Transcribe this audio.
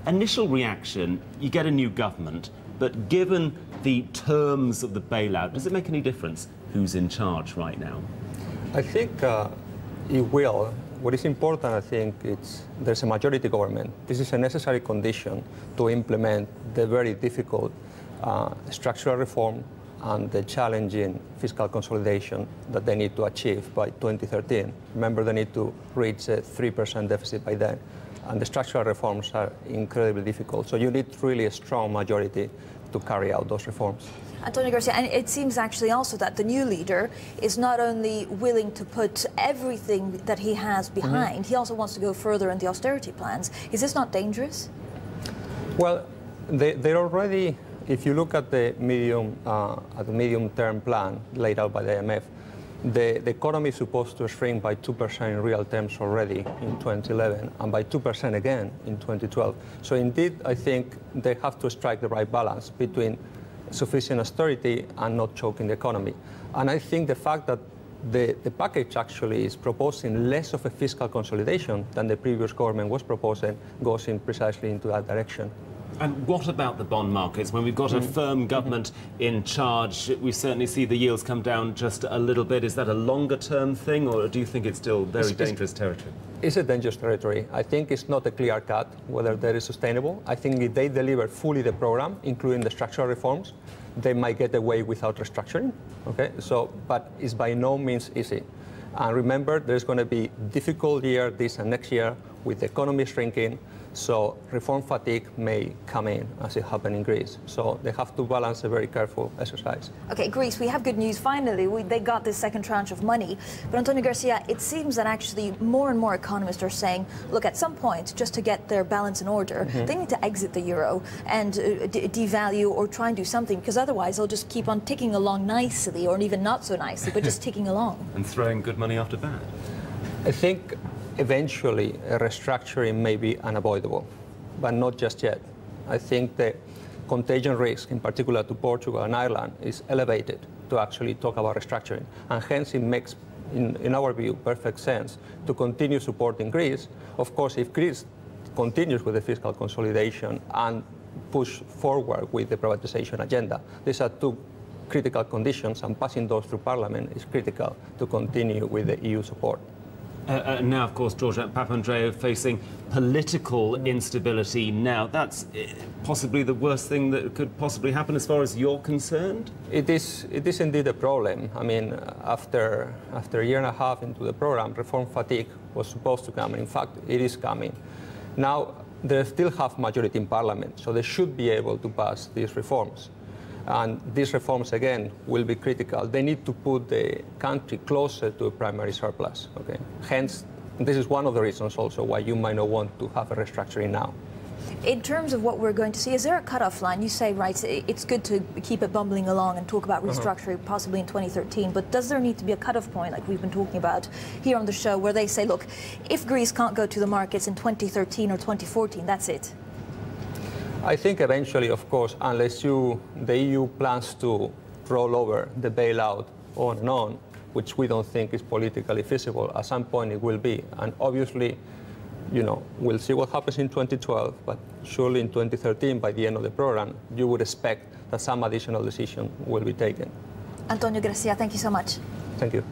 initial reaction, you get a new government, but given the terms of the bailout, does it make any difference who's in charge right now? I think it will. What is important, I think, is there's a majority government. This is a necessary condition to implement the very difficult structural reform and the challenging fiscal consolidation that they need to achieve by 2013. Remember, they need to reach a 3% deficit by then. And the structural reforms are incredibly difficult. So you need really a strong majority to carry out those reforms. Antonio Garcia, and it seems actually also that the new leader is not only willing to put everything that he has behind, he also wants to go further in the austerity plans. Is this not dangerous? Well, they're already, if you look at the medium-term plan laid out by the IMF, the economy is supposed to shrink by 2% in real terms already in 2011 and by 2% again in 2012. So indeed, I think they have to strike the right balance between sufficient austerity and not choking the economy. And I think the fact that the package actually is proposing less of a fiscal consolidation than the previous government was proposing goes in precisely into that direction. And what about the bond markets? When we've got a firm government in charge, we certainly see the yields come down just a little bit. Is that a longer-term thing, or do you think it's still very dangerous territory? It's a dangerous territory. I think it's not a clear cut whether that is sustainable. I think if they deliver fully the program, including the structural reforms, they might get away without restructuring. Okay, so but it's by no means easy. And remember, there's going to be difficult year this and next year with the economy shrinking. So reform fatigue may come in, as it happened in Greece. So they have to balance a very careful exercise. Okay, Greece, we have good news. Finally, they got this second tranche of money. But Antonio Garcia, it seems that actually more and more economists are saying, look, at some point, just to get their balance in order, they need to exit the euro and devalue or try and do something, because otherwise they'll just keep on ticking along nicely, or even not so nicely, but just ticking along. And throwing good money after bad. I think eventually a restructuring may be unavoidable, but not just yet. I think the contagion risk, in particular to Portugal and Ireland, is elevated to actually talk about restructuring. And hence it makes, in our view, perfect sense to continue supporting Greece. Of course, if Greece continues with the fiscal consolidation and push forward with the privatization agenda, these are two critical conditions, and passing those through Parliament is critical to continue with the EU support. Now, of course, George Papandreou facing political instability now. That's possibly the worst thing that could possibly happen as far as you're concerned? It is indeed a problem. I mean, after a year and a half into the program, reform fatigue was supposed to come. In fact, it is coming. Now, they still have majority in Parliament, so they should be able to pass these reforms. And these reforms, again, will be critical. They need to put the country closer to a primary surplus. Okay? Hence, this is one of the reasons also why you might not want to have a restructuring now. In terms of what we're going to see, is there a cutoff line? You say, right, it's good to keep it bumbling along and talk about restructuring possibly in 2013, but does there need to be a cutoff point, like we've been talking about here on the show, where they say, look, if Greece can't go to the markets in 2013 or 2014, that's it? I think eventually, of course, unless the EU plans to roll over the bailout on and on, which we don't think is politically feasible, at some point it will be. And obviously, you know, we'll see what happens in 2012, but surely in 2013, by the end of the program, you would expect that some additional decision will be taken. Antonio Garcia, thank you so much. Thank you.